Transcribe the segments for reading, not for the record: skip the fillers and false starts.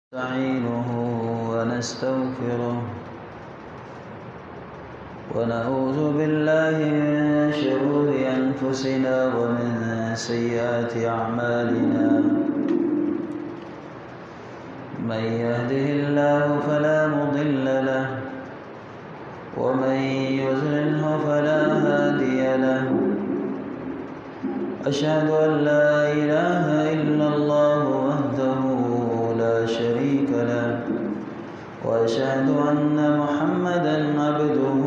نستعينه ونستغفره ونعوذ بالله من شرور أنفسنا ومن سيئات أعمالنا. من يهده الله فلا مضل له ومن يضلله فلا هادي له. أشهد أن لا إله إلا الله وحده لا شريك له وأشهد أن محمدًا عبده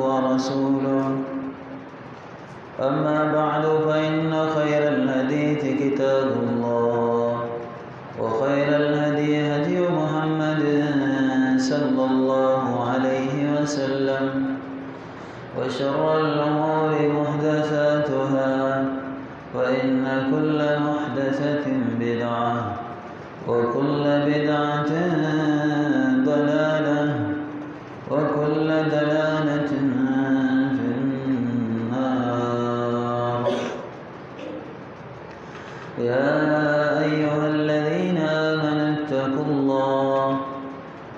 ورسوله. أما بعد فإن خير الحديث كتاب الله وخير الهدي هدي محمد صلى الله عليه وسلم وشر الأمور محدثاتها فإن كل محدثة بدعة وكل بدعة ضلالة وكل ضلالة في النار. يا أيها الذين آمنوا اتقوا الله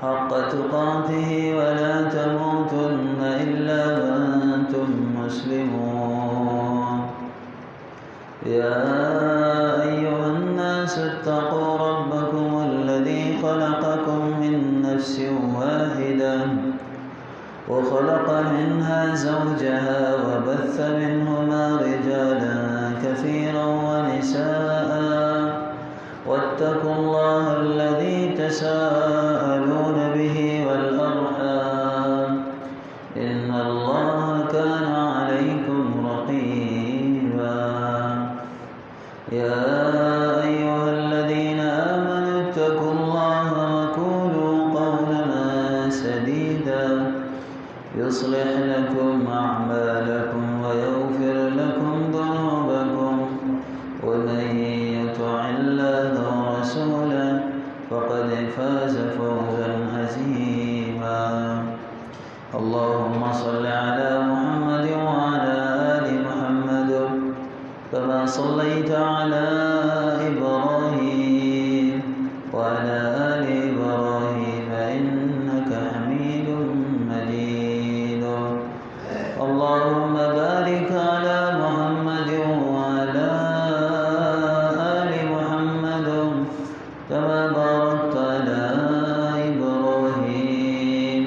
حق تقاته ولا تموتن إلا وأنتم مسلمون. يا أيها الناس اتقوا ربكم الذي خلقكم من نفس واحدة وخلق منها زوجها وبث منهما رجالا كثيرا ونساء واتقوا الله الذي تساءلون به والأرحام إن الله كان عليكم رقيبا. يا أيها الذين آمنوا اتقوا الله وقولوا قولا سديدا يصلح لكم أعمالكم ويغفر لكم ذنوبكم ومن يطع الله ورسوله فقد فاز فوزا عظيما. اللهم صل على محمد وعلى آل محمد كما صليت على إبراهيم وعلى آل إبراهيم إنك حميد مجيد. اللهم بارك على محمد وعلى آل محمد كما باركت على إبراهيم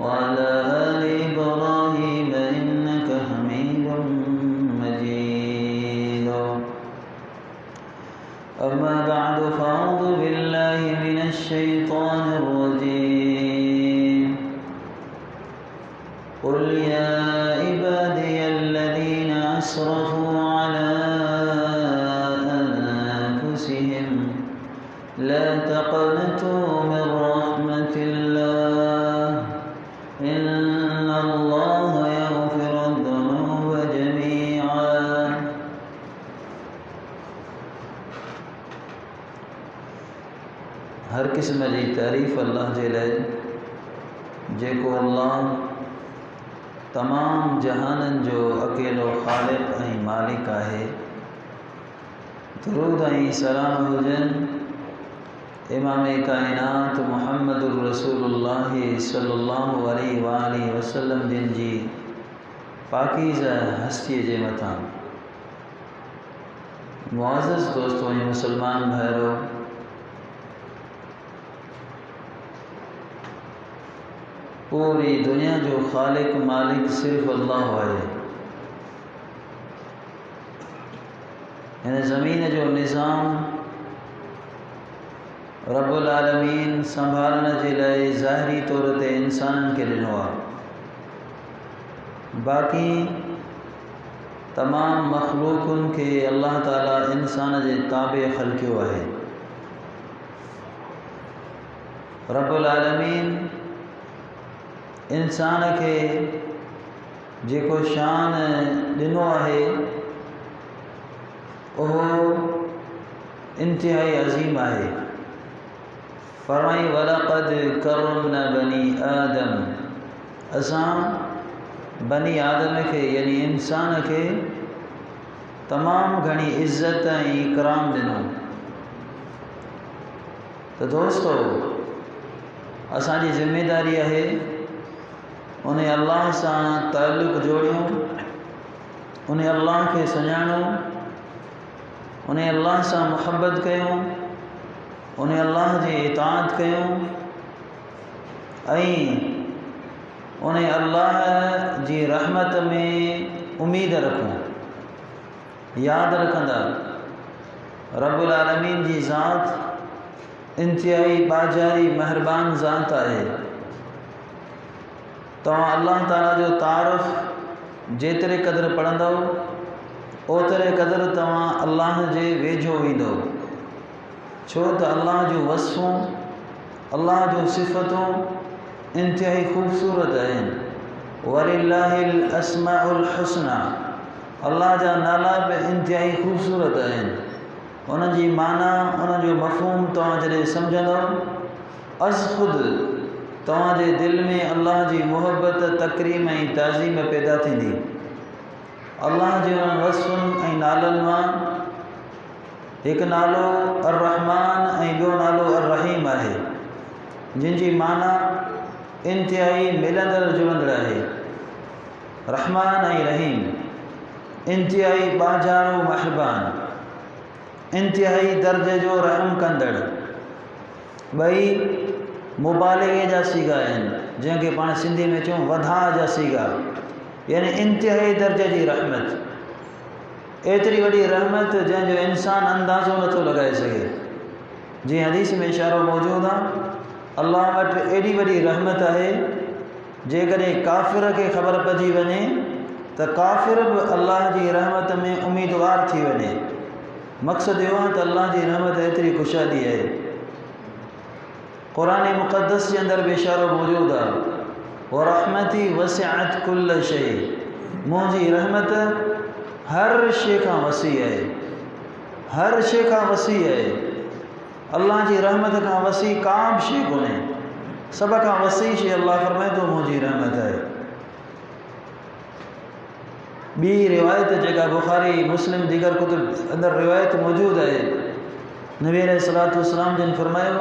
وعلى آل إبراهيم إنك حميد مجيد. أما بعد فأعوذ بالله من الشيطان الرجيم. قل يا عبادي الذين أسرفوا على أنفسهم لا تقنطوا من رحمة الله إن الله يغفر الذنوب جميعا. हर किस्म जी तारीफ़ अल्लाह जे लाइ जेको अल्लाह तमाम जहाननि जो अकेलो ख़ालिक़ ऐं मालिक आहे। दुरूद ऐं सलाम हुजनि इमाम काइनात मुहम्मदुर रसूलुल्लाह सल्लल्लाहु अलैहि वसल्लम जिन जी पाकीज़ा हस्तीअ जे मथां। मुअज़्ज़ज़ दोस्तों ऐं मुसलमान भाइरो, पूरी दुनिया जो ख़ालिक़ मालिक सिर्फ़ अल्लाह आहे। हिन ज़मीन जो निज़ाम रब्बुल आलमीन संभालण जे लाइ ज़ाहिरी तौर ते इंसाननि खे ॾिनो आहे। बाक़ी तमाम मख़लूक़ुनि खे अल्लाह ताला इंसान जे ताबे ख़लक़ियो आहे। रब्बुल आलमीन इंसान खे जेको शान ॾिनो आहे उहो इंतिहाई अज़ीम आहे। फरमाई वलक़द करमना बनी आदम, असां बनी आदम खे यानी इंसान खे तमाम घणी इज़्ज़त ऐं इकराम ॾिनो। त तो दोस्तों असांजी ज़िम्मेदारी है उन अल्लाह से ताल्लुक़ जोड़ियूं, उन अल्लाह के सुञाणूं, उन अल्लाह से मुहब्बत कयूं, उन अल्लाह की इताअत कयूं ऐं उन अल्लाह की रहमत में उम्मीद रखूं। याद रखंदा रब्बुल आलमीन की ज़ात इंतहाई बाजारी मेहरबान ज़ात है। तव्हां अल्लाह ताला जो तारुफ़ जेतिरे क़दुरु पढ़ंदव ओतिरे क़दुरु तव्हां अल्लाह जे वेझो वेंदो। छो त अल्लाह जो वस्फ़ूं, अल्लाह जो सिफ़तूं इंतहाई ख़ूबसूरत आहिनि। वलिल्लाहिल अस्माउल हुस्ना, अल्लाह जा नाला बि इंतहाई ख़ूबसूरत आहिनि। उन जी माना, उन जो मफ़हूम तव्हां जॾहिं सम्झंदव अज़ ख़ुदि तव्हांजे दिलि में अल्लाह जी मुहब्बत, तकरीम ऐं ताज़ीम पैदा थींदी। अल्लाह जे उन वस्फ़ुनि ऐं नालनि मां हिकु नालो अर्रहमान ऐं ॿियो नालो अर्रहीम आहे, जिन जी माना इंतहाई मिलंदड़ जुलंदड़ आहे। रहमान ऐं रहीम, इंतहाई बाजारो महरबान, इंतहाई दर्जे जो रहम कंदड़, ॿई मुबालिगे जा सीगा आहिनि, जंहिंखे पाण सिंधी में चऊं वधा जा सीगा, यानी इंतहाई दर्जे जी रहमत। एतिरी वॾी रहमत जंहिंजो इंसान अंदाज़ो नथो लॻाए सघे। जीअं हदीस में इशारो मौजूदु आहे, अल्लाह वटि एॾी वॾी रहमत आहे जेकॾहिं काफ़िर खे ख़बर पइजी वञे त काफ़िर बि अल्लाह जी रहमत में उम्मीदवार थी वञे। मक़सदु इहो आहे त अल्लाह जी रहमत एतिरी खुशादी आहे। क़ुरान मुक़द्दस जे अंदरि बि इशारो मौजूदु आहे, व रहमती वसिअत कुल्ल शइ, मुंहिंजी रहमत हर शइ खां वसी आहे, हर शइ खां वसी आहे। अल्लाह जी रहमत खां वसी का बि शइ कोन्हे, सभ खां वसी शइ अल्लाह फरमाए थो मुंहिंजी रहमत आहे। ॿी रिवायत जेका बुखारी मुस्लिम दीगर कुतुब अंदरि रिवायत मौजूदु आहे, नबी अलैहिस्सलातु वस्सलाम जिन फरमायो,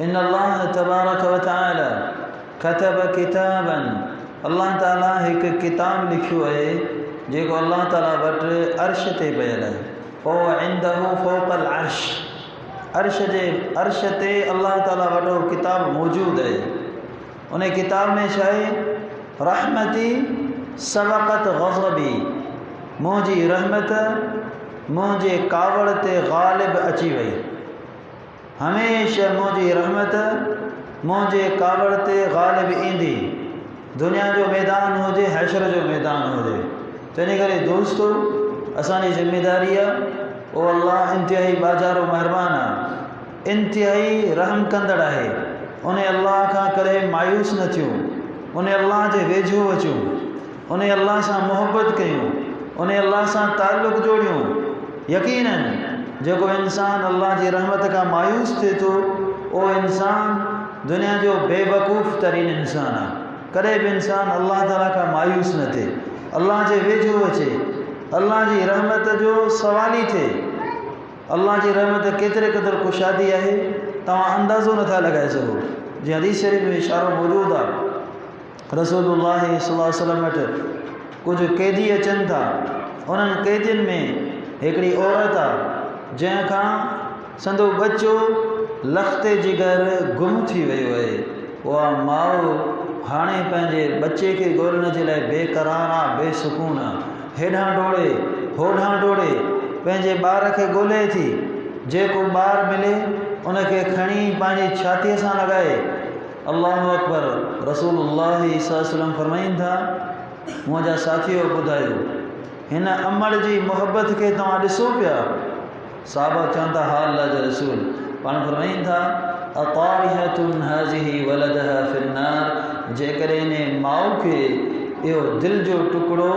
इन अल्लाह तबारक व तआला कतब किताबन, अल्लाह ताला हिकु किताब लिखियो आहे जेको अल्लाह ताला वटि अर्श ते पियल आहे। ओ इंदहु फौक़ल अर्श, अर्श ते अल्लाह ताला वटि किताब मौजूदु आहे। उन किताब में छा आहे, रहमती सबक़त ग़ज़बी, मुंहिंजी रहमत मुंहिंजे कावड़ ते ग़ालिब अची वई। हमेशह मुंहिंजी रहमत मुंहिंजे कावड़ ते ग़ालिब ईंदी, दुनिया जो मैदान हुजे, हशर जो मैदान हुजे। तंहिं करे दोस्तो असांजी ज़िम्मेदारी आहे, ओ अल्लाह इंतहाई बाजारो महिरबान आहे, इंतहाई रहम कंदड़ आहे। उन अल्लाह खां करे मायूस न थियूं, उन अल्लाह जे वेझो अचूं, उन अल्लाह सां मुहबत कयूं, उन अल्लाह सां ताल्लुक़ जोड़ियूं। यकीनन जेको इंसान अल्लाह जी रहमत खां मायूस थिए थो, उहो इंसान दुनिया जो बेवकूफ़ तरीन इंसान आहे। कॾहिं बि इंसान अल्लाह ताला खां मायूस न थिए, अल्लाह जे वेझो अचे, अल्लाह जी रहमत जो सवाली थिए। अल्लाह जी रहमत केतिरे क़दुरु खुशादी आहे, तव्हां अंदाज़ो नथा लॻाए सघो। जीअं हदीस शरीफ़ में इशारो मौजूदु आहे, रसूलुल्लाह सल्लल्लाहु अलैहि वसल्लम वटि कुझु कैदी अचनि था। उन्हनि कैदियुनि में हिकिड़ी औरत आहे जंहिंखां संदो बच्चो लख़्ते जिगर गुम थी वियो आहे। उहा माउ हाणे पंहिंजे बच्चे खे ॻोल्हण जे लाइ बेक़रार आहे, बेसुकून आहे, हेॾां डोड़े होॾां डोड़े पंहिंजे ॿार खे ॻोल्हे थी। जेको ॿारु मिले उनखे खणी पंहिंजी छातीअ सां लॻाए। अल्लाहु अकबर। रसूलुल्लाह सल्लल्लाहु अलैहि वसल्लम फरमाइनि था, मुंहिंजा साथियो ॿुधायो, हिन अमल जी मुहबत खे तव्हां ॾिसो पिया? साहबा चवनि था, हा अल्लाह जा रसूल। पाण फरमाइनि था, अतारिहतुन हाज़िही वलदहा फिन्नार, जेकॾहिं इन माउ खे इहो दिलि जो टुकड़ो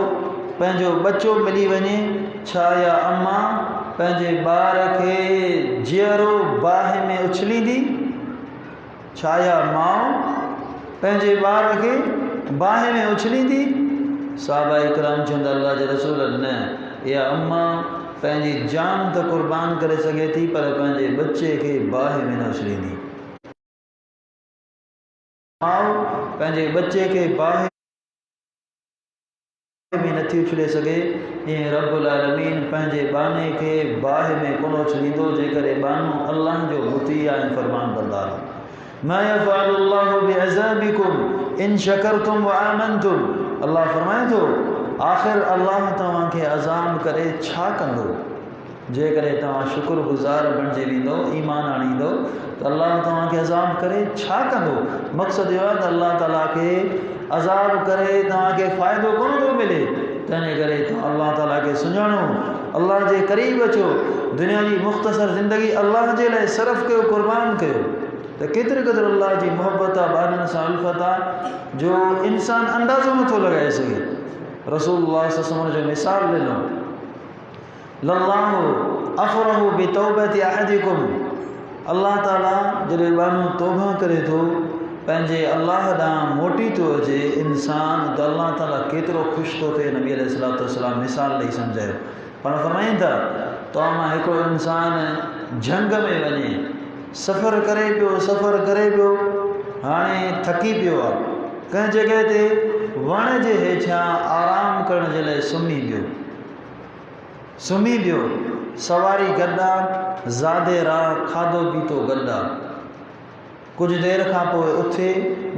पंहिंजो बच्चो मिली वञे, छा या अम्मा पंहिंजे ॿार खे जीअरो बाहि में उछलींदी? छा या माउ पंहिंजे ॿार खे बाहि में उछलींदी? साहबा इकराम चवंदा, अल्लाह जे रसूल न, इहा अम्मा पंहिंजी जान त क़ुर्बान करे सघे थी, पर पंहिंजे बच्चे खे बाहि में न उछलींदी। माउ पंहिंजे बच्चे के बाहि में नथी उछले सघे, ईअं रब्बुल आलमीन पंहिंजे बाने के बाहि में कोन उछलींदो जेकर बानो अल्लाह जो मुती ऐं फरमान बरदार आहे। मा यफ़अलुल्लाहु बिअज़ाबिकुम इन शकरतुम व आमनतुम। अल्लाह फरमाए थो आख़िर अल्लाह तव्हांखे अज़ाब करे छा कंदो जेकर तव्हां शुक्रगुज़ार बणिजी वेंदो, ईमान आणींदो त अल्लाह तव्हांखे अज़ाब करे छा कंदो। मक़सदु इहो आहे त अल्लाह ताला खे अज़ाब करे तव्हांखे फ़ाइदो कोन थो मिले, तंहिंजे करे तव्हां अल्लाह ताला खे सुञाणो, अल्लाह जे क़रीब अचो, दुनिया जी मुख़्तसर ज़िंदगी अल्लाह जे लाइ सरफ़ कयो, क़ुर्बान कयो, त केतिरे क़दुरु अल्लाह जी मोहबत आहे, ॿारनि सां उल्फ़त आहे जो इंसान अंदाज़ो नथो लॻाए सघे। रसूलुल्लाह सल्लल्लाहु अलैहि वसल्लम जो मिसाल ॾिनो, लल्लाहु अफ़रहु बितौबति अहदिकुम। अल्लाह ताला जॾहिं बानो तौबा करे थो, पंहिंजे अल्लाह ॾांहुं मोटी थो अचे इंसान, त अल्लाह ताला केतिरो ख़ुशि थो थिए। नबी अलैहिस्सलातु वस्सलाम मिसाल ॾेई सम्झायो। पाण फरमाइनि था तव्हां मां हिकिड़ो इंसान झंग में वञे, सफ़र करे पियो, हाणे थकी पियो आहे, कंहिं जॻह ते वण जे हेठां आराम करण जे लाइ सुम्ही पियो, सवारी गॾु आहे, ज़ादे राह, खाधो पीतो गॾु आहे। कुझु देरि खां पोइ उथे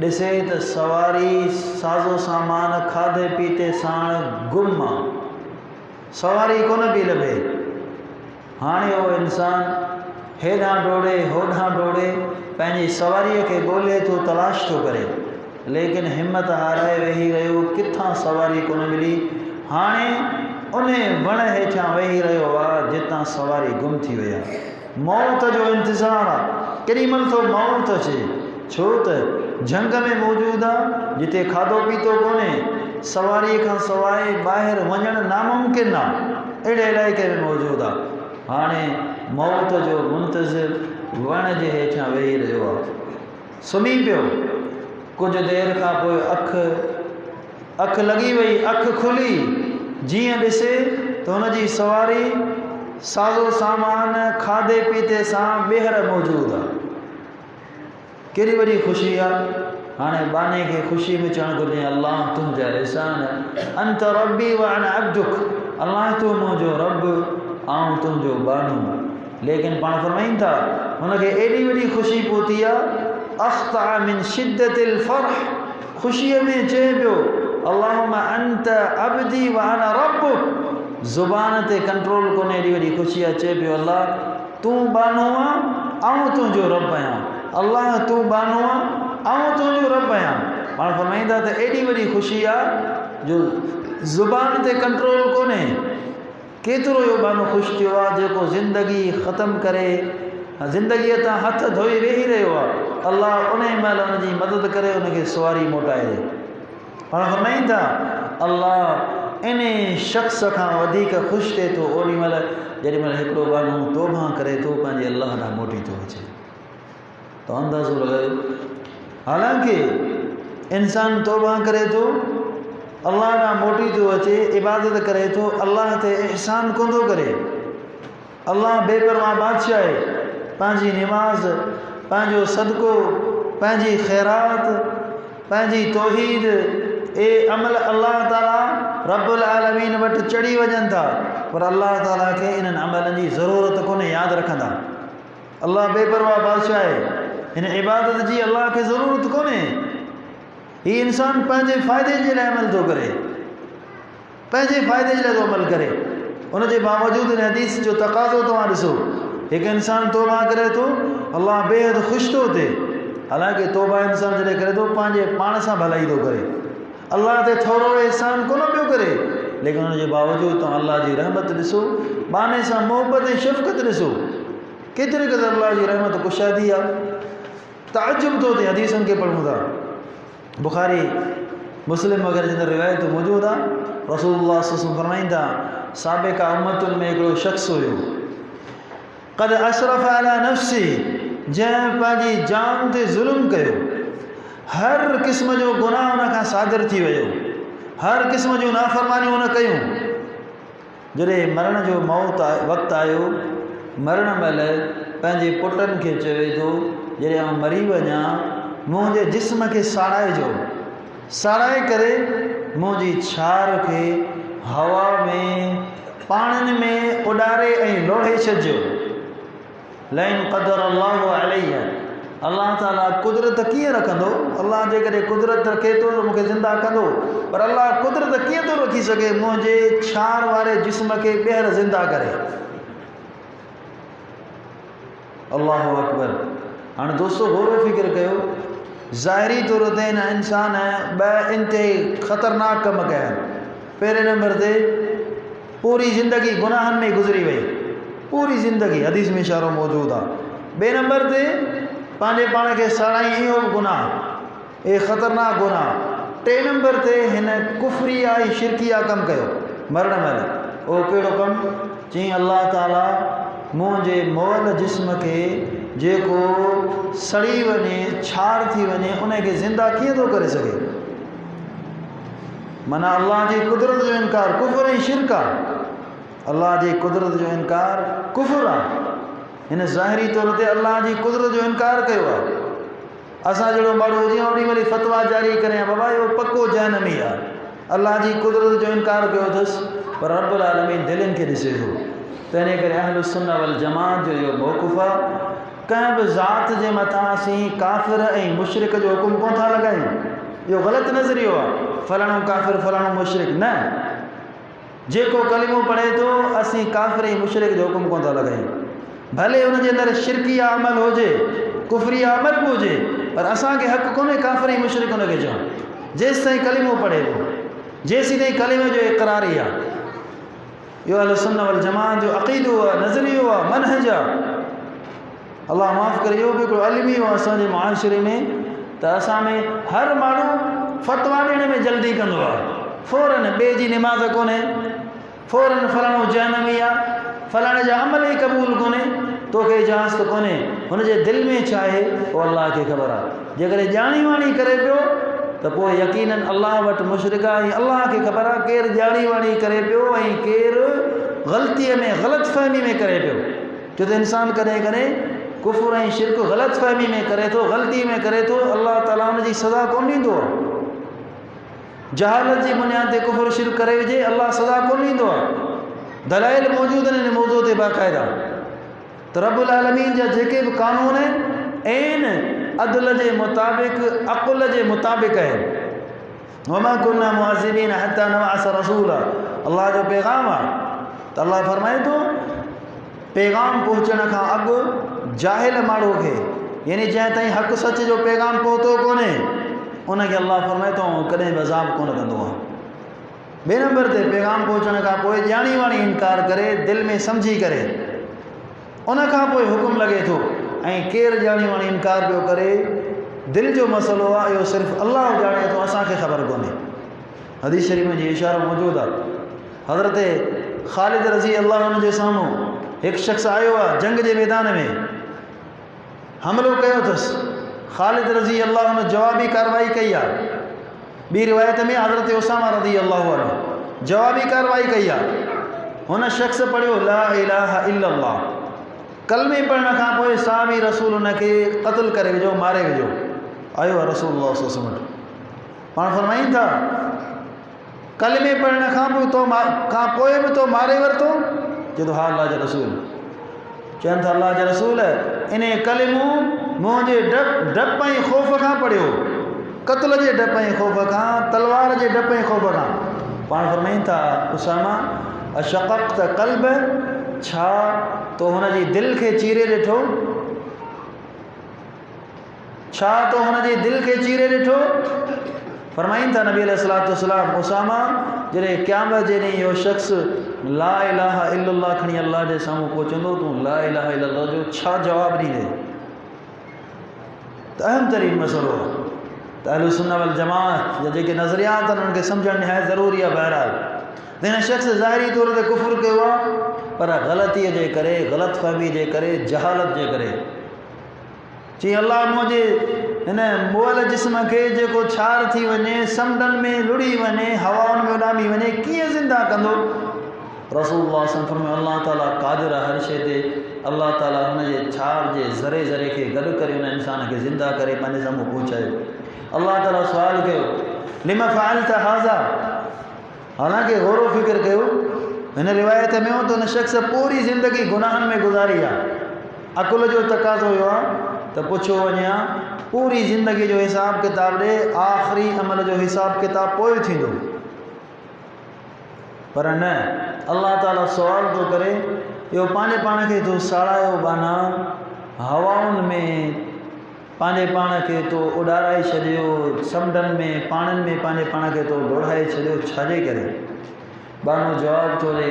ॾिसे त सवारी साज़ो सामान खाधे पीते साण गुम आहे, सवारी कोन पई लभे। हाणे उहो इंसान हेॾां डोड़े होॾां डोड़े पंहिंजी सवारीअ खे ॻोल्हे थो, तलाश थो करे, लेकिन हिमत हाराए वेही रहियो, किथां सवारी कोन मिली। हाणे उन वण हेठां वेही रहियो आहे जितां सवारी गुम थी वई आहे। मौत जो इंतज़ारु आहे, केॾी महिल थो मौत अचे, छो त झंग में मौजूदु आहे जिते खाधो पीतो कोन्हे, सवारीअ खां सवाइ ॿाहिरि वञणु नामुमकिन आहे, अहिड़े इलाइक़े में मौजूदु आहे। हाणे मौत जो मुंतज़िर वण जे हेठां वेही रहियो आहे, सुम्ही पियो। कुझु देरि खां पोइ अखि लॻी वई, अखि खुली, जीअं ॾिसे त हुनजी सवारी साज़ो सामान खाधे पीते सां ॿीहर मौजूदु आहे। केॾी वॾी ख़ुशी आहे। हाणे बाने खे ख़ुशी में चवणु घुरिजे अल्लाह तुंहिंजा एहसान, अंत रब्बी व अना अब्दुक, अल्लाह तूं मुंहिंजो रब, आऊं तुंहिंजो बानो। लेकिन पाण फरमाइनि था हुनखे एॾी वॾी ख़ुशी पहुती आहे, अख़्ता मिन शिद्दतिल फ़रह, ख़ुशीअ में चए पियो अल्लाहुम्मा अंत अब्दी व अना रब्बुक, ज़ुबान ते कंट्रोल कोन्हे, एॾी वॾी ख़ुशी आहे, चए पियो अल्लाह तूं बानो आहे, आऊं तुंहिंजो रब आहियां, अल्लाह तूं बानो आहे, आऊं तुंहिंजो रब आहियां। पाण फरमाईंदा त एॾी वॾी ख़ुशी आहे जो ज़ुबान ते कंट्रोल कोन्हे। केतिरो इहो बानो ख़ुशि थियो आहे जेको ज़िंदगी ख़तमु करे ज़िंदगीअ तां हथ धोई वेही रहियो आहे, अल्लाह उन महिल हुनजी मदद करे उनखे सवारी मोटाए ॾे। पाण फरमाइनि था अल्लाह इन शख़्स खां वधीक ख़ुशि थिए थो ओॾी महिल जेॾी महिल हिकिड़ो बानो तौबा करे थो, पंहिंजे अल्लाह ॾांहुं मोटी थो अचे। त अंदाज़ो लॻायो, हालांकि इंसान तौबा करे थो, अल्लाह ॾांहुं मोटी थो अचे, इबादत करे थो, अल्लाह ते एहसान कोन थो करे। अल्लाह बेपरवाह बादशाह आहे, पंहिंजी निमाज़, पंहिंजो सदको, पंहिंजी ख़ैरात, पंहिंजी तौहीद, अमल अल्लाह ताला रब्बुल आलमीन वटि चढ़ी वञनि था, पर अल्लाह ताला खे इन्हनि अमलनि जी ज़रूरत कोन्हे, यादि रखंदा। अल्लाह बेपरवाह बादशाह आहे, हिन इबादत जी अल्लाह खे ज़रूरत कोन्हे। हीउ इंसान पंहिंजे फ़ाइदे जे लाइ अमल थो करे, पंहिंजे फ़ाइदे जे लाइ थो अमल करे, उनजे बावजूदि हिन हदीस जो तक़ाज़ो तव्हां ॾिसो, हिकु इंसान तौबा करे थो, अल्लाह बेहद ख़ुशि थो थिए। हालांकि तौबा इंसान जॾहिं करे थो पंहिंजे पाण सां भलाई थो करे, अल्लाह ते थोरो एहसान कोन पियो करे, लेकिन उनजे बावजूदि तव्हां अल्लाह जी रहमत ॾिसो, बाने सां मोहबत ऐं शफ़क़त ॾिसो, केतिरे क़दुरु अल्लाह जी रहमत कुशादी आहे। ताजुब थो थिए, हदीसनि खे पढ़ूं था, बुखारी मुस्लिम वग़ैरह जे अंदरि रिवायत मौजूदु आहे। रसूलुल्लाह सल्लल्लाहु अलैहि वसल्लम फरमाईंदा साबिक़ा उम्मतुनि में हिकिड़ो शख़्स हुयो, क़द अशरफ़ अला नफ़्सी, जंहिं पंहिंजी जान ते ज़ुल्म कयो, हर क़िस्म जो गुनाह हुन खां सादिर थी वियो, हर क़िस्म जूं नाफ़रमानियूं हुन कयूं। जॾहिं मरण जो वक़्तु आयो, मरण महिल पंहिंजे पुटनि खे चवे थो जॾहिं आउं मरी वञा, मुझे जिस्म के साड़ाइजो, साड़ाए करे मुझी छार के हवा में पानी में उड़ारे ऐं लोढ़े छॾिजो। लइन क़दर अल्लाह अलैया, अल्लाह ताला कुदरत कीअं रखंदो? अल्लाह जे कॾहिं कुदरत रखे थो त मूंखे ज़िंदा कंदो, पर अल्लाह कुदरत कीअं थो रखी सघे मुंहिंजे छार वारे जिस्म खे ॿीहर ज़िंदा करे। अल्लाहु अकबर। हाणे दोस्तो गौर फ़िक्र कयो, ज़ाहिरी तौर ते हिन इंसान ॿ इंतहाई ख़तरनाक कम कया आहिनि। पहिरें नंबर ते पूरी ज़िंदगी गुनाहनि में गुज़री वई, पूरी ज़िंदगी, हदीस में इशारो मौजूदु आहे। ॿिए नंबर ते पंहिंजे पाण खे साड़ाई, इहो बि गुनाह, इहे ख़तरनाक गुनाह। टे नंबर ते हिन कुफरिया ऐं शिरकिया कमु कयो मरण महिल। उहो कहिड़ो कमु? चई अल्लाह ताला मुंहिंजे मुअल जिस्म खे जेको सड़ी वञे, छार थी वञे, उनखे ज़िंदा कीअं थो करे सघे? माना अल्लाह जी कुदरत जो इनकार कुफर ऐं शिरक आहे। अल्लाह जी कुदरत जो इनकार कुफर आहे। हिन ज़ाहिरी तौर ते अल्लाह जी कुदरत जो इनकार कयो आहे। असां जहिड़ो माण्हू हुजे ओॾी महिल फतवा जारी करे बाबा इहो पको जहन्नमी आहे, अल्लाह जी कुदरत जो इनकार कयो अथसि, पर रब्बुल आलमीन दिलनि खे ॾिसे थो। तंहिं करे अहलु सुन्नह वल जमात जो इहो मौक़िफ़ आहे, कंहिं बि ज़ात जे मथां असीं काफ़िर ऐं मुशरिक जो हुकुम कोन था लॻायूं। इहो ग़लति नज़रियो आहे, फलाणो काफ़िर फलाणो मुशरिक न। जेको कलिमो पढ़े थो असीं काफ़िर ऐं मुशरिक जो हुकुम कोन था लॻायूं, भले हुनजे अंदरि शिरकिया अमल हुजे, कुफरिया अमल बि हुजे, पर असांखे हक़ कोन्हे काफ़िर ऐं मुशरिक हुनखे चवणु। जेसि ताईं कलिमो पढ़े थो, जेसि ताईं कलिमे जो इक़रारी आहे। इहो अहले सुन्नत वल जमात जो अक़ीदो आहे, नज़रियो आहे, मनहज आहे। अल्लाह माफ़ करे, इहो बि हिकिड़ो अलमी हो असांजे मुआशिरे में, त असां में हर माण्हू फतवा ॾियण में जल्दी कंदो आहे। फ़ौरन ॿिए जी निमाज़ कोन्हे, फ़ौरन फलाणो जहन्नमी आहे, फलाणे जा अमल ई क़बूल कोन्हे, तोखे इजाज़त कोन्हे। हुनजे दिलि में छा आहे उहो अल्लाह खे ख़बर आहे। जेकॾहिं ॼाणी वाणी करे पियो त पोइ यकीनन अल्लाह वटि मुशरिक आहे। अल्लाह खे ख़बर आहे केरु ॼाणी वाणी करे पियो ऐं केरु ग़लतीअ में, ग़लतफ़हमी में करे पियो। छो त इंसानु कॾहिं कॾहिं कुफर ऐं शिरक ग़लतफ़हमी में करे थो, ग़लती में करे थो, अल्लाह ताला हुनजी सज़ा कोन ॾींदो आहे। जहालत जी बुनियाद ते कुफर शिरक करे विझे, अल्लाह सज़ा कोन ॾींदो आहे। दलाइल मौजूद आहिनि हिन मौज़ू ते बाक़ाइदा। त रब्बुल आलमीन जा जेके बि कानून आहिनि अदल जे मुताबिक़, अक़ुल जे मुताबिक़ आहिनि। वमा कुन्ना मुअज़्ज़िबीन हत्ता नबअस रसूला, अल्लाह जो पैगाम आहे। त अल्लाह फरमाए थो पैगाम पहुचण खां अॻु जाहिल माण्हू खे, यानी जंहिं ताईं हक़ सच जो पैगाम पहुतो कोन्हे, उनखे अल्लाह फरमाए थो कॾहिं बि अज़ाब कोन कंदो आहे। ॿिए नंबर ते पैगाम पहुचण खां पोइ ॼाणी वाणी इनकार करे, दिलि में सम्झी करे, उन खां पोइ हुकुम लॻे थो। ऐं केरु ॼाणी वाणी इनकार पियो करे, दिलि जो मसइलो आहे, इहो सिर्फ़ु अल्लाह ॼाणे थो, असांखे ख़बर कोन्हे। हदीस शरीफ़ में जी इशारो मौजूदु आहे। हज़रत ख़ालिद रज़ी अल्लाह हुन जे साम्हूं हिकु शख़्स आयो आहे, जंग जे मैदान में हमिलो कयो अथसि। ख़ालिद रज़ी अल्लाह हुन जवाबी कार्रवाई कई आहे। ॿी रिवायत में हज़रत उसामा रज़ी अल्लाह अन्हु जवाबी कार्रवाई कई आहे। हुन शख़्स पढ़ियो ला इलाहा इल्लल्लाह, कलमे पढ़ण खां पोइ साहबी रसूल हुनखे क़त्ल करे विझो, मारे विझो। आयो आहे रसूलुल्लाह सल्लल्लाहु अलैहि वसल्लम, पाण फरमाइनि था कलमे पढ़ण खां पोइ बि तो मारे वरितो? चए थो हा अल्लाह जा रसूल। चवनि था अल्लाह जा रसूल इन कलिमो मुंहिंजे डप ऐं ख़ौफ़ खां पढ़ियो, क़त्ल जे डप ऐं ख़ौफ़ खां, तलवार जे डप ऐं ख़ौफ़ खां। पाण फरमाइनि था उसामा अशक़क़्त क़ल्ब, छा तो हुनजी दिलि खे चीरे ॾिठो? छा तो हुनजी दिलि खे चीरे ॾिठो? फरमाइनि था नबी अलैहिस्सलातु वस्सलाम उसामा जॾहिं क़यामत जे ॾींहुं इहो शख़्स ला इलाहा इल्लल्लाह खणी अल्लाह जे साम्हूं पहुचंदो, तूं ला इलाहा इल्लल्लाह जो छा जवाबु ॾींदे? त अहम तरीन मसइलो आहे। त अहले सुन्नत वल जमात जा जेके नज़रियात आहिनि उन्हनि खे सम्झणु निहायत ज़रूरी आहे। बहरहाल हिन शख़्स ज़ाहिरी तौर ते कुफ़ुर कयो आहे, पर ग़लतीअ जे करे, ग़लतफ़हमी जे करे, जहालत जे करे। चई अल्लाह मुंहिंजे हिन मुअल जिस्म खे जेको छार थी वञे, समुंडनि में लुड़ी वञे, हवाउनि में उॾामी वञे, कीअं ज़िंदा कंदो? रसूलुल्लाह फरमायो अल्लाह ताला क़ादिर आहे हर शइ ते। अल्लाह ताला हुनजे छाप जे ज़रे ज़रे खे गॾु करे हुन इंसान खे ज़िंदा करे पंहिंजे साम्हूं पहुचायो। अल्लाह ताला सुवाल कयो लिमा फ़अल्त हाज़ा, हालांकि गौर फ़िक्र कयो हिन रिवायत में हो तो हुन शख़्स पूरी ज़िंदगी गुनाहनि में गुज़ारी आहे। अकुल जो तक़ाज़ो हुयो आहे त पुछो वञे हा पूरी ज़िंदगी जो हिसाब किताब ॾे, आख़िरी अमल जो हिसाब किताब पोइ थींदो। पर न, अल्लाह ताला सुवाल थो करे इहो पंहिंजे पाण खे तो साड़ायो बाना हवाउनि में, पंहिंजे पाण खे तो उॾाराए छॾियो, समुंडनि में पाणिनि में पंहिंजे पाण खे तो लोढ़ाए छॾियो, छाजे करे? बानो जवाब थो ॾे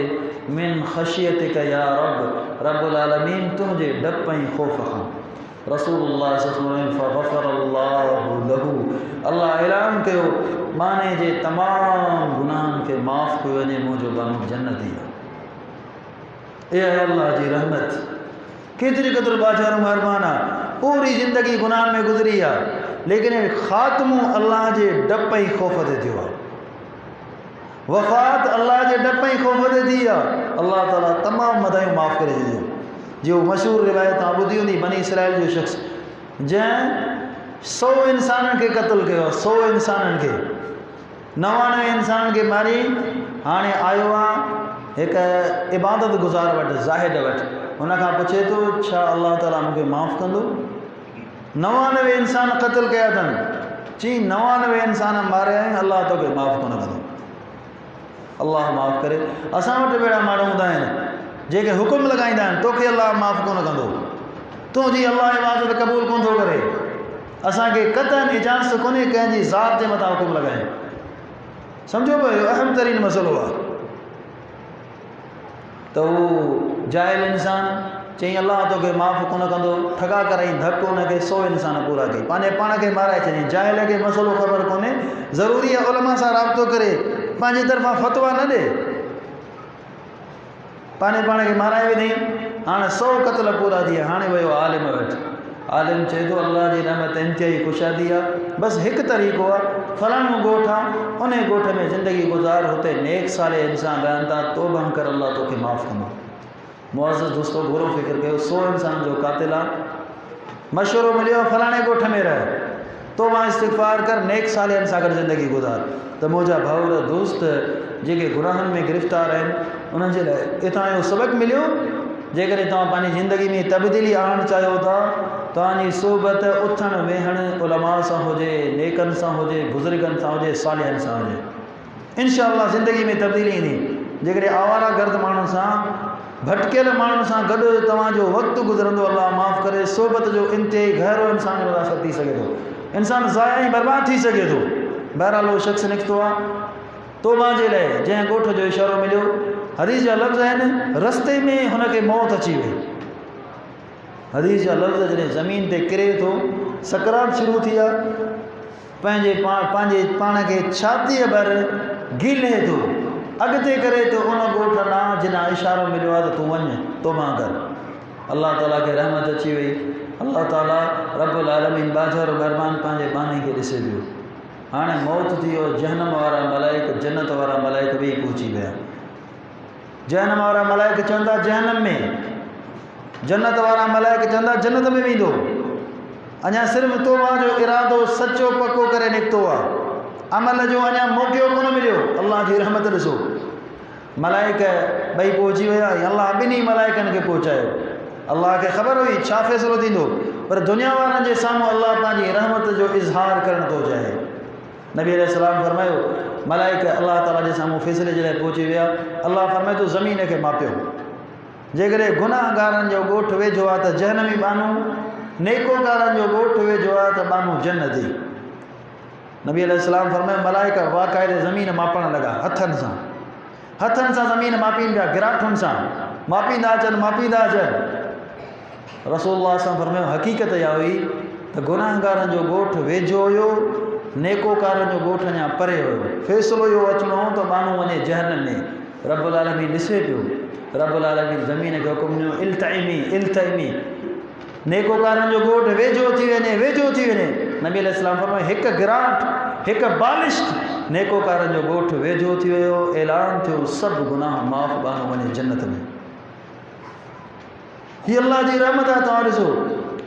मिन ख़शियतिक या रब, रब्बुल आलमीन तुंहिंजे डप ऐं ख़ौफ़ खां। रसूलुल्लाह फ़ग़फ़रल्लाहु लहू, अल्लाह ऐलान कयो माने जे तमाम गुनाहनि खे माफ़ कयो वञे, मुंहिंजो बानो जन्नती आहे। ए अल्लाह जी रहमत, केतिरी क़दुरु बाज़ारूं महिरबान आहे, पूरी ज़िंदगी गुनाहनि में गुज़री आहे, लेकिन ख़ात्मो अल्लाह जे डप ऐं ख़ौफ़ ते थियो आहे। वफ़ात अल्लाह जे डप ऐं ख़ौफ़ ते थी आहे। अल्लाह ताला तमामु मदायूं माफ़ करे छॾियो। जो मशहूर रिवायत तव्हां ॿुधी हूंदी, बनी इसराइल जो शख़्स जंहिं 100 इंसाननि खे क़त्ल कयो, 100 इंसाननि खे, 99 इंसाननि खे मारी, हाणे आयो आहे हिकु इबादत गुज़ार वटि, ज़ाहिद वटि, हुन खां पुछे थो छा अल्लाह ताला मूंखे माफ़ कंदो? 99 इंसान क़त्ल कया अथनि, चई 99 इंसान मारिया आहिनि, अल्लाह तोखे माफ़ कोन कंदो। अल्लाह माफ़ करे। असां वटि अहिड़ा माण्हू हूंदा आहिनि जेके हुकुम लॻाईंदा आहिनि तोखे अल्लाह माफ़ कोन कंदो, तुंहिंजी अल्लाह इबादत क़बूल कोन थो करे। असांखे क़तन इजाज़त कोन्हे कंहिंजी ज़ात जे मथां हुकुम लॻाइनि। सम्झो पियो, इहो अहम तरीन मसइलो आहे। त उहो जाहिल इंसान चई अल्लाह तोखे माफ़ कोन कंदो, ठगा कराई धक हुनखे 100 इंसान पूरा कई, पंहिंजे पाण खे माराए छॾियईं। जाहिल खे मसइलो ख़बर कोन्हे, ज़रूरी आहे उलमा सां राब्तो करे, पंहिंजी तरफ़ां फ़तवा न ॾे, पंहिंजे पाण खे माराए विधई। हाणे 100 क़त्ल पूरा थी विया, हाणे वियो आलिम वटि। आलिम चए थो अल्लाह जी रहमत इंतिहाई कुशादी आहे, बसि हिकु तरीक़ो आहे, फलाणो ॻोठु आहे, उन ॻोठ में ज़िंदगी गुज़ार, हुते नेक साले इंसान रहनि था, तौबा कर, अल्लाह तोखे माफ़ कंदो। मुअज़्ज़ज़ दोस्तो, गौर फ़िक्र कयो, 100 इंसान जो क़ातिल आहे, मशवरो मिलियो फलाणे ॻोठ में रह, तौबा इस्तिग़फ़ार कर, नेक साले सां गॾु ज़िंदगी गुज़ार। त मुंहिंजा भाउर दोस्त जेके गुनाहनि में गिरफ़्तार आहिनि, उन्हनि जे लाइ हितां जो सबक़ु मिलियो। जेकॾहिं तव्हां पंहिंजी ज़िंदगी में तब्दीली आणणु चाहियो था, तव्हांजी सोबत उथणु वेहणु उलमा सां हुजे, नेकनि सां हुजे, बुज़ुर्गनि सां हुजे, सालिहनि सां हुजे, इंशाअल्लाह ज़िंदगी में तब्दीली ईंदी। जेकॾहिं आवारा गर्द माण्हुनि सां, भटकियल माण्हुनि सां गॾु तव्हांजो वक़्तु गुज़रंदो, अल्लाह माफ़ करे, सोबत जो इंतिहाई गहरो इंसान मुतासिर थी सघे थो, इंसान ज़ाया ऐं बर्बाद थी सघे थो। बहरहाल उहो शख़्स निकितो आहे तौबा जे लाइ, जंहिं ॻोठ जो इशारो मिलियो। हदीस जा लफ़्ज़ आहिनि, रस्ते में हुनखे मौत अची वई। हदीस जा लफ़्ज़ जॾहिं ज़मीन ते किरे थो, सकरात शुरू थी आहे, पंहिंजे पाण खे छातीअ भर गिले थो, अॻिते करे थो उन ॻोठ ॾांहुं जिन इशारो मिलियो आहे त तूं वञ, तौबा कर। अल्लाह ताला खे रहमत अची वई। अल्लाह ताला रब्बुल आलमीन बाज़ार महिरबान पंहिंजे बानी खे ॾिसे पियो। हाणे मौत थी वियो, जहन्नम वारा मलाइक, जन्नत वारा मलाइक बि पहुची विया। जहन्नम वारा मलाइक चवंदा जहन्नम में, जन्नत वारा मलाइक चवंदा जन्नत में वेंदो। अञा सिर्फ़ु तौबा जो इरादो सचो पको करे निकितो आहे, अमल जो अञा मौक़ो कोन मिलियो। अल्लाह जी रहमत ॾिसो, मलाइक ॿई पहुची विया, अल्लाह ॿिन्ही मलाइकनि खे पहुचायो। अल्लाह खे ख़बर हुई छा फ़ैसिलो थींदो, पर दुनिया वारनि जे साम्हूं अल्लाह पंहिंजी रहमत जो इज़हार करणु थो चाहे। नबी अलैहिस्सलाम फरमायो, मलाइक अल्लाह ताला जे साम्हूं फ़ैसिले जे लाइ पहुची विया। अल्लाह फरमाए थो ज़मीन खे मापियो, जेकॾहिं गुनाहगारनि जो ॻोठु वेझो आहे त जहन्नमी बानू, नेकोकारनि जो ॻोठु वेझो आहे त बानू जन्नती। नबी अलैहिस्सलाम फरमायो, मलाइक बाक़ाइदे ज़मीन मापण लॻा, हथनि सां ज़मीन मापीनि पिया, गिराठुनि सां मापींदा अचनि। रसूलुल्लाह सां फरमायो, हक़ीक़त इहा हुई त गुनाहगारनि जो ॻोठु वेझो हुयो, नेकोकारनि जो ॻोठु अञा परे हुयो। फ़ैसिलो इहो अचिणो हो त माण्हू वञे जहन्नम में। रब्बुल आलमीन ॾिसे पियो, रब्बुल आलमीन ज़मीन खे हुकुम ॾिनो, इल्तइमी, नेकोकारनि जो ॻोठु वेझो थी वञे। नबी अलैहिस्सलाम फरमायो, हिकु गिराट, हिकु बालिश नेकोकारनि जो ॻोठ वेझो थी वियो, ऐलान थियो सभु गुनाह माफ़ बानो वञे जन्नत में। हीअ अल्लाह जी रहमत आहे। तव्हां ॾिसो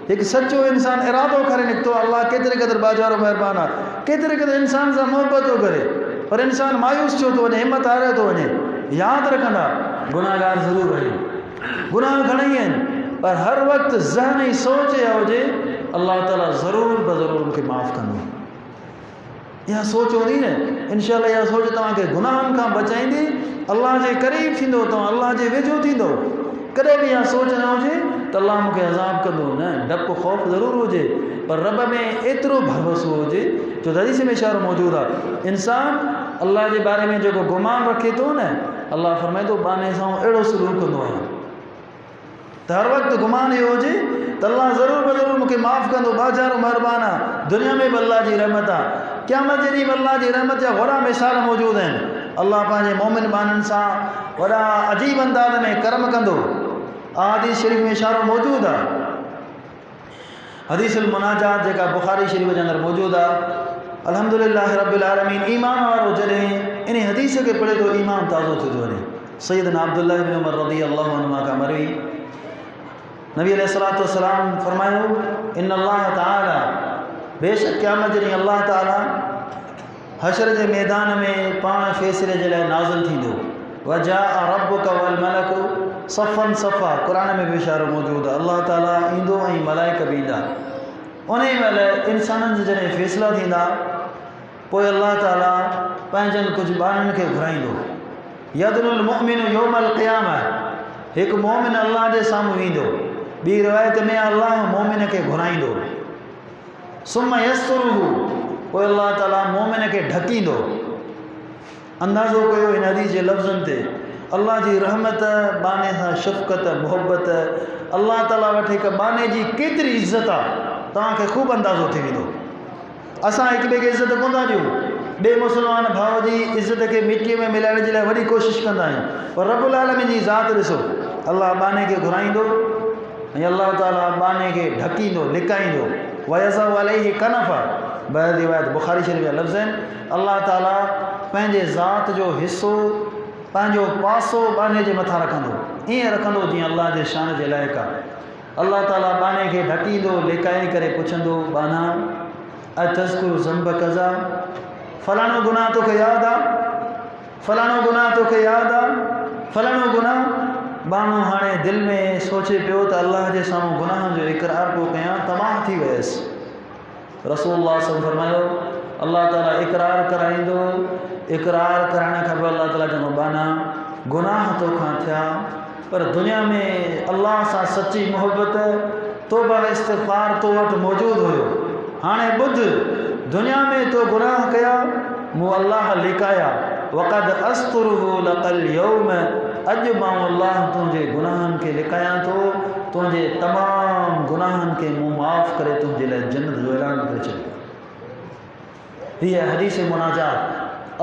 हिकु सचो इंसान इरादो करे निकितो, अल्लाह केतिरे क़दुरु बाज़ारो महिरबान आहे, केतिरे क़दुरु इंसान सां मोहबत थो करे, पर इंसान मायूस छो थो वञे, हिमत हारे थो वञे। यादि रखंदा गुनाहगार ज़रूरु आहिनि, गुनाह घणेई आहिनि, पर हर वक़्तु ज़हन ई सोच इहा हुजे अल्लाह ताला ज़रूरु ज़रूरु मूंखे माफ़ कंदो। इहा सोच हूंदी न, इंशाअल्लाह इहा सोच तव्हांखे गुनाहनि खां बचाईंदी, अल्लाह जे क़रीब थींदो, तव्हां अल्लाह जे वेझो थींदो। कॾहिं बि इहा सोच न हुजे त अल्लाह मूंखे अज़ाब कंदो, न, डपु ख़ौफ़ ज़रूरु हुजे, पर रब में एतिरो भरोसो हुजे जो हदीस में इशारो मौजूदु आहे। इंसान अल्लाह जे बारे में जेको गुमान रखे थो न, अल्लाह फरमाए थो बाने सां अहिड़ो सलूक कंदो आहियां। त हर वक़्तु गुमान इहो हुजे त अल्लाह ज़रूरु ज़रूरु मूंखे माफ़ कंदो, बाज़ारो महिरबान आहे, दुनिया में बि अल्लाह जी रहमत आहे, क़यामत जे ॾींहुं बि अल्लाह जी रहमत जा वॾा मिसाल मौजूदु आहिनि। अल्लाह पंहिंजे मोमिन बाननि सां वॾा अजीब अंदाज़ में करम कंदो। हदीस शरीफ़ में इशारो मौजूदु आहे, हदीसुल मुनाजात जेका बुखारी शरीफ़ जे अंदरि मौजूदु आहे। अल्हम्दुलिल्लाह रब्बिल आलमीन, ईमान वारो जॾहिं इन हदीस खे पढ़े थो ईमान ताज़ो थी थो वञे। सैयदना अब्दुल्लाह इब्न उमर रज़ियल्लाहु अन्हुमा खां मरवी नबी अलैहिस्सलातु वस्सलाम फरमायो, इन्नल्लाह तआला, बेशक क़यामत जे ॾींहुं अल्लाह ताला हशर जे मैदान में पाण फ़ैसिले जे लाइ नाज़िल थींदो। वजाअ रब्बुका वल मलकु सफ़न सफ़ा, क़ुरान में बि इशारो मौजूदु आहे, अल्लाह ताला ईंदो ऐं मलाइका बि ईंदा। उन महिल इंसाननि जा जॾहिं फ़ैसिला थींदा, पोइ अल्लाह ताला पंहिंजनि कुझु ॿारनि खे घुराईंदो। यदनुल मुमिनु यौमल क़ियामा, हिकु मोमिन अल्लाह जे साम्हूं ईंदो। ॿी रिवायत में अल्लाह मोमिन खे घुराईंदो। सुम यस्तुरुहु, पोइ अल्लाह ताला मोमिन खे ढकींदो। अंदाज़ो कयो इन हदीस जे लफ़्ज़नि ते, अल्लाह जी रहमत, बाने सां शफ़क़त, मोहबत, अल्लाह ताला वटि हिकु बाने जी केतिरी इज़त आहे, तव्हांखे ख़ूब अंदाज़ो थी वेंदो। असां हिक ॿिए खे इज़त कोन था ॾियूं, ॿिए मुस्लमान भाउ जी इज़त खे मिटीअ में मिलाइण जे लाइ वॾी कोशिशि कंदा आहियूं, पर रब्बुल आलमीन जी ज़ात ॾिसो, अल्लाह बाने खे घुराईंदो ऐं अल्लाह ताला बाने खे ढकींदो, लिकाईंदो। वयज़उ अलैहि कनफ़ा, ॿ रिवायत बुखारी शरीफ़ जा लफ़्ज़ आहिनि, अल्लाह ताला पंहिंजे ज़ात जो हिसो, पंहिंजो पासो बाने जे मथां रखंदो, ईअं रखंदो जीअं अल्लाह जे शान जे लाइक़ु आहे। अल्लाह ताला बाने खे ढकींदो, लिकाए करे पुछंदो, बाना अतज़कुरु ज़ंब कज़ा, फलाणो गुनाह तोखे यादि आहे, फलाणो गुनाह तोखे यादि आहे, फलाणो गुनाह। बानो हाणे दिलि में सोचे पियो त अल्लाह जे साम्हूं गुनाहनि जो इक़रार पियो कयां, तबाह थी वियसि। रसूलुल्लाह सल्लल्लाहु अलैहि वसल्लम फरमायो, अल्लाह ताला इक़रार कराईंदो, इक़रार कराइण खां पोइ अल्लाह ताला चवंदो, बाना गुनाह तोखां थिया, पर दुनिया में अल्लाह सां सची मोहबत, तौबा इस्तिग़फ़ार तो वटि मौजूदु हुयो। हाणे ॿुध, दुनिया में तो गुनाह कया, मूं अल्लाह लिकाया, वक़द अस्तुरुहु लक़ल यौम, अॼु मां अल्लाह तुंहिंजे गुनाहनि खे लिकायां थो, तुंहिंजे तमामु गुनाहनि खे मूं माफ़ करे तुंहिंजे लाइ जन्नत जो ऐलान करे छॾियो। हीअ हदीस मुनाजात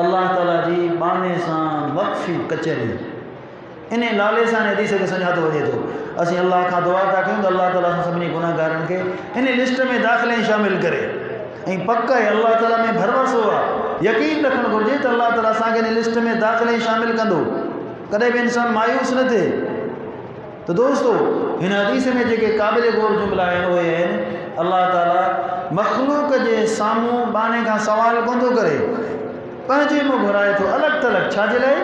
अल्लाह ताला जी बाने सां वक़फ़ी कचहरी, इन नाले सां हदीस खे सञातो वञे थो। असीं अल्लाह खां दुआ था कयूं त अल्लाह ताला सां सभिनी गुनाहगारनि खे इन लिस्ट में दाख़िले शामिल करे, ऐं पक आहे अल्लाह ताला में भरोसो आहे, यकीन रखणु घुरिजे त अल्लाह ताला असांखे इन लिस्ट में दाख़िले शामिल कंदो, कॾहिं बि इंसान मायूस न थिए। तो दोस्तो, हिन हदीस में जेके क़ाबिल गौर जुमला आहिनि उहे आहिनि, अल्लाह ताला मख़लूक जे साम्हूं बाने खां सवाल कोन थो करे, पंहिंजे मुंहुं घुराए थो अलॻि थलॻि, छाजे लाइ?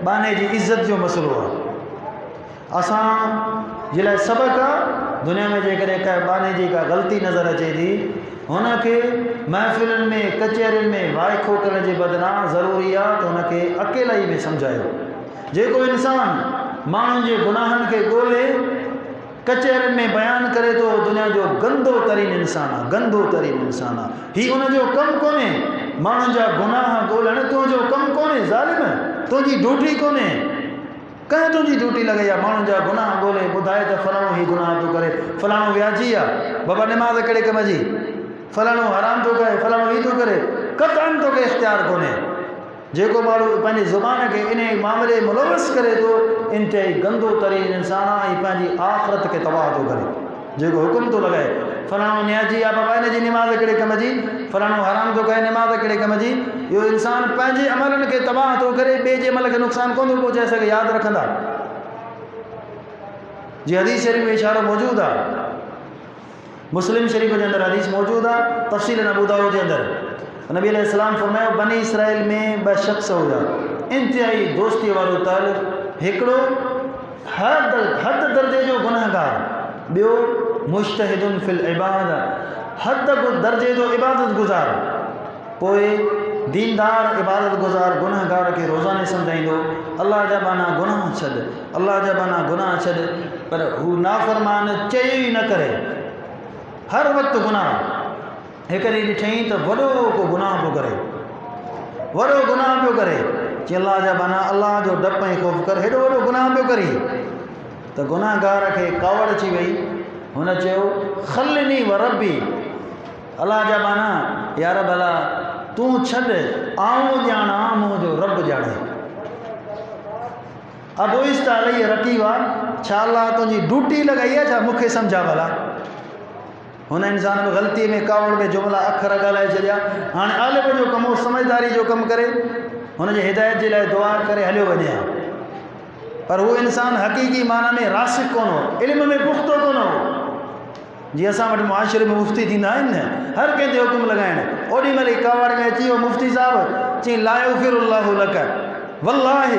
बाने जी इज़त जो मसइलो आहे। असां जे लाइ सबक़ु आहे, दुनिया में जेकॾहिं का बाने जी का ग़लती नज़र अचे थी, हुनखे महफ़िलुनि में, कचहरियुनि में वाइखो करण जे बदिरां ज़रूरी आहे त हुनखे अकेला ई में सम्झायो। जेको इंसान माण्हुनि जे गुनाहनि खे ॻोल्हे कचहरियुनि में बयानु करे थो, दुनिया जो गंदो तरीन इंसान आहे, गंदो तरीन इंसान आहे। हीउ हुनजो कमु कोन्हे, माण्हुनि जा गुनाह ॻोल्हणु तुंहिंजो कमु कोन्हे, ज़ालिम, तुंहिंजी ड्यूटी कोन्हे। कंहिं तुंहिंजी ड्यूटी लॻई आहे माण्हुनि जा गुनाह ॻोल्हे ॿुधाए त फलाणो ही गुनाह थो करे, फलाणो व्याजी आहे, बाबा निमाज़ कहिड़े कम जी, फलाणो हराम थो करे, फलाणो ही थो करे, क़तअन तोखे इख़्तियार कोन्हे। जेको माण्हू पंहिंजी ज़ुबान खे इन मामले मुलवस करे थो, इंतिहाई गंदो तरीन इंसान आहे, ऐं पंहिंजी आख़िरत खे तबाह थो करे। जेको हुकुम थो लॻाए फलाणो न्याजी या बाबा इन जी नमाज़ कहिड़े कम जी, फलाणो हराम थो कहे नमाज़ कहिड़े कम जी। इहो इंसान पंहिंजे अमलनि खे तबाह थो करे, ॿिए जे अमल खे नुक़सान कोन थो पहुचाए सघे। यादि रखंदा जी हदीस शरीफ़ में इशारो मौजूद आहे, मुस्लिम शरीफ़ के अंदर हदीस मौजूद आहे, तफ़सील अबू दाऊद के अंदर नबी अलैहिस्सलाम फरमायो बनी इसराइल में 2 शख्स हुआ, इंतहाई दोस्ती वारो ताल्लुक़, हिकिड़ो हद दर्जे जो गुनाहगार, ॿियो मुज्तहिदुन फिल इबादा, हद दर्जे जो इबादत गुज़ार। पोइ दीनदार इबादत गुज़ार गुनाहगार के रोज़ाने सम्झाईंदो अल्लाह जा बाना गुनाह छॾ, अल्लाह जा बाना गुनाह छॾ, पर हू नाफ़रमान चयो ई न करे, हर वक़्तु गुनाह। हिकु ॾींहुं ॾिठईं त वॾो को गुनाह पियो करे, वॾो गुनाह पियो करे, चई अल्लाह जा बाना अल्लाह जो डपु ऐं ख़ौफ़ कर, हेॾो वॾो गुनाह पियो करी। त गुनाहगार खे कावड़ अची वई, हुन चयो खलनी व रब्बी, अल्लाह जा बाना यार भला तूं छॾ, आऊं ॼाणा मुंहिंजो रब ॼाणे। अब इस्ता अलई रकीबा, छा अल्लाह तुंहिंजी ड्यूटी लॻाई आहे छा, मूंखे सम्झा भला। हुन इंसान में ग़लती में कावड़ में जुमला अखर ॻाल्हाए छॾिया। हाणे आलिम जो कमु हो समझदारी जो कमु करे, हुनजे हिदायत जे लाइ दुआ करे हलियो वञे, पर वो इंसान हक़ीक़ी माना में रासिक कोन हो, इल्म में पुख़्तो कोन हो। जी असां वटि मुआशिरे में मुफ़्ती थींदा आहिनि न, हर कंहिं ते हुकुम लॻाइणु, ओॾी महिल कावड़ में अची वियो मुफ़्ती साहिबु, चई ला युग़फ़िरुल्लाहु लक, वल्लाहि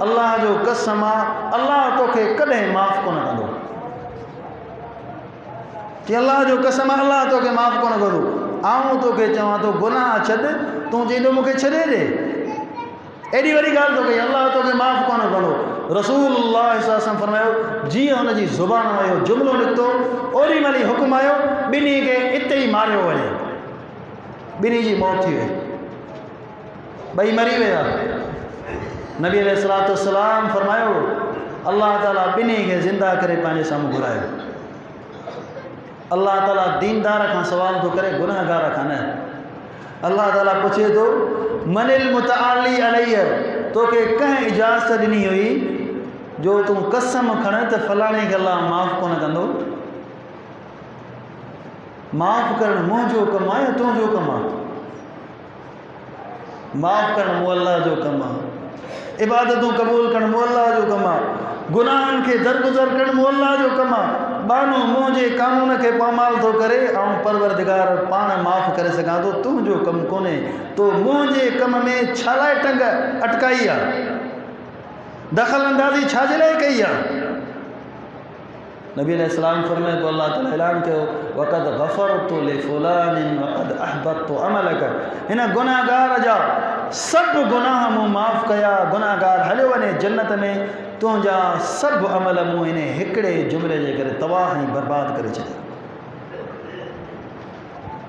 अल्लाह जो कसम आहे अल्लाह तोखे कॾहिं माफ़ कोन कंदो। कि अल्लाह जो कसम अल्लाह तोखे माफ़ कोन कंदो। आऊं तोखे चवां थो गुनाह छॾ, तूं चईंदो मूंखे छॾे ॾे, एॾी वॾी ॻाल्हि तो कई, अल्लाह तोखे माफ़ कोन कंदो। रसूलुल्लाह सल्लल्लाहु अलैहि वसल्लम फरमायो जीअं हुनजी ज़ुबान आयो जुमिलो निकितो, ओॾी महिल हुकुम आयो ॿिन्ही खे इते ई मारियो वञे, ॿिन्ही जी मौत थी वई, ॿई मरी विया। नबी अलैहिस्सलातु वस्सलाम फरमायो अल्लाह ताला ॿिन्ही खे ज़िंदा करे पंहिंजे साम्हूं घुरायो। अल्लाह ताला दीनदार खां सवाल थो करे, गुनाहगार खां न। अल्लाह ताला पुछे थो मनिल मुतआली अलैया, तोखे कंहिं इजाज़त ॾिनी हुई जो तूं कसम खण त फलाणे खे अल्लाह माफ़ कोन कंदो। माफ़ करणु मुंहिंजो कमु आहे या तुंहिंजो कमु आहे? माफ़ करणु मूं अल्लाह जो कमु आहे, इबादतूं क़बूल करणु मूं अल्लाह जो कमु आहे, गुनाहनि खे दरगुज़र करणु मूं अल्लाह जो कमु आहे। बानो मुंहिंजे कानून खे पामाल थो करे, ऐं परवरदिगार पाण माफ़ करे सघां थो, तुंहिंजो कमु कोन्हे, तो मुंहिंजे कम में छा लाइ टंग अटकाई आहे, दख़ल अंदाज़ी छाजे लाइ कई आहे? नबी अलैहिस्सलाम फरमाए तो अल्लाह ताला ऐलान कयो वक़द गफ़रतु लिफुलानिन वक़द अहबतु अमलक, हिन गुनाहगार जा सभु गुनाह मूं माफ़ कया, गुनाहगार हलियो वञे जन्नत में, तुंहिंजा सभु अमल मूं हिन हिकिड़े जुमिले जे करे तबाह ऐं बर्बाद करे छॾिया।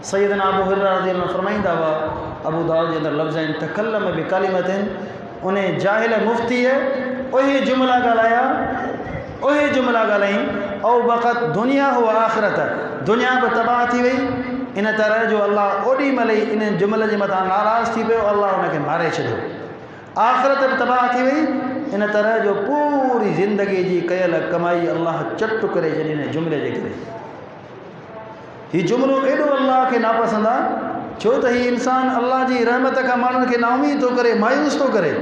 सैयदना अबू हुरैरा रज़ियल्लाहु अन्हु फरमाईंदा हुआ, अबू दाऊद जे अंदर लफ़्ज़ आहिनि तकल्लम बिकलिमतिन, उन जाहिल मुफ़्ती उहे जुमिला ॻाल्हाया, उहे जुमिला ॻाल्हाई, औ वक़्त दुनिया हो आख़िरत, दुनिया बि तबाह थी वई, इन तरह जो अल्लाह ओॾी महिल ई इन जुमिले जे मथां नाराज़ थी पियो, अल्लाह हुनखे मारे छॾियो। आख़िरत बि तबाह थी वई, इन तरह जो पूरी ज़िंदगी जी कयल कमाई अल्लाह चट करे छॾी हिन जुमिले जे करे। हीउ जुमिलो एॾो अल्लाह खे नापसंद आहे, छो त हीउ इंसान अल्लाह जी रहमत खां माण्हुनि खे नाउमीद थो करे, मायूस थो करे।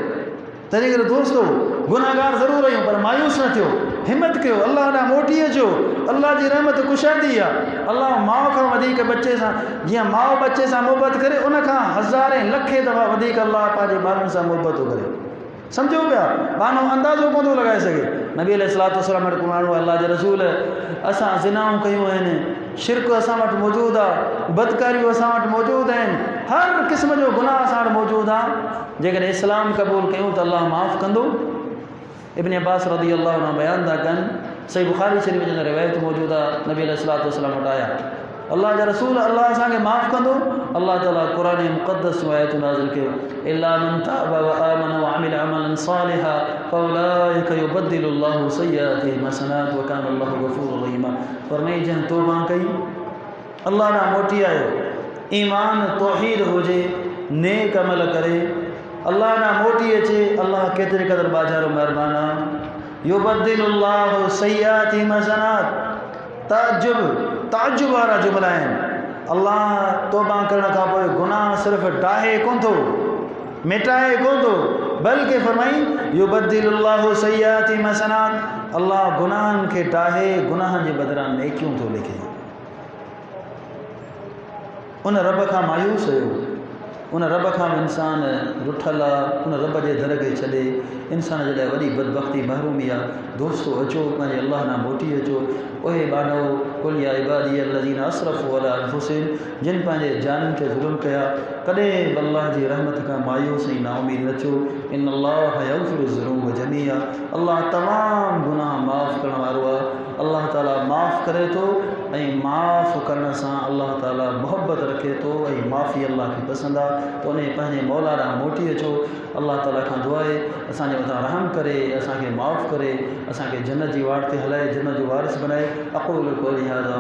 तंहिंजे करे दोस्तो गुनाहगार ज़रूरु आहियूं, पर मायूस न थियो, हिम्मत कयो, अल्लाह ॾांहुं मोटी अचो, अल्लाह जी रहमत कुशादी आहे। अल्लाह माउ खां वधीक बचे सां, जीअं माउ बचे सां मोहबत करे, उनखां हज़ारे लखे दफ़ा वधीक अल्लाह पंहिंजे ॿारनि सां मोहबत थो करे। सम्झो पिया, बानो अंदाज़ो कोन थो लॻाए सघे। नबी अलैहिस्सलातु वस्सलाम वटि माण्हू अल्लाह जे रसूल, असां ज़िनाऊं कयूं आहिनि, शिरक असां वटि मौजूदु आहे, बदकारियूं असां वटि मौजूदु आहिनि, हर क़िस्म जो गुनाह असां वटि मौजूदु आहे, जेकॾहिं इस्लाम क़बूल कयूं त अल्लाह माफ़ कंदो। इब्न अब्बास रज़ियल्लाहु अन्हु बयान था कनि, सही बुखारी शरीफ़ जे अंदर रिवायत मौजूदु आहे, नबी अलैहिस्सलातु वस्सलाम वटि आया, अल्लाह जा रसूल अल्लाह असांखे माफ़ कंदो। अल्लाह ताला क़ुरान मुक़द्दस में आयतूं नाज़िल कयो, इल्ला मन ताबा व आमन व अमिल अमलन सालिहा फउलाइका युबद्दिलुल्लाहु सय्यिआतिहिम हसनात व कान अल्लाहु गफ़ूरर रहीमा। फरमाई जंहिं तौबा कई, अल्लाह ॾांहुं मोटी आयो, ईमान तौहीद हुजे, नेक अमल करे, अल्लाह ॾांहुं मोटी अचे, अल्लाह केतिरे क़दुरु बाज़ारो महिरबान आहे। युबद्दिलुल्लाहु सय्यिआतिहिम हसनात, ताजुब ताजुब वारा जुमला आहिनि। अल्लाह तौबा करण खां पोइ गुनाह सिर्फ़ु डाहे कोन थो, मिटाए कोन थो, बल्कि फरमाई युबद्दिलुल्लाहु सय्याति हसनात, अल्लाह गुनाहनि खे डाहे गुनाहनि जे बदिरां नेकियूं थो लिखे। उन रब खां मायूस हुयो, उन रब खां इंसान रुठल आहे, उन रब जे दर खे छॾे इंसान जे लाइ वॾी बदबख्ती महरूमी आहे। दोस्तो अचो पंहिंजे अल्लाह ॾांहुं मोटी अचो। ओहे बानो कुल या इबादी अल्लज़ीना असरफ़ू अला अनफुसिहिम, जिन पंहिंजे जाननि ते ज़ुल्म कया, कॾहिं बि अल्लाह जी रहमत खां मायूस ऐं नाउमीद न थियो। इन्नल्लाह यग़फ़िरु ज़ुनूब जमीआ, अल्लाह तमामु गुनाह माफ़ करण वारो आहे। अल्लाह ताला माफ़ करे थो ऐं माफ़ करण सां अल्लाह ताला मोहब्बत रखे थो ऐं माफ़ी अल्लाह खे पसंदि आहे। त उन पंहिंजे मौला ॾांहुं मोटी अचो। अल्लाह ताला खां दुआ आहे असांजे मथां रहम करे, असांखे माफ़ करे, असांखे जन्नत जी वाट ते हलाए, जन्नत जो वारिस बनाए। अक़ूलु क़ौली हाज़ा।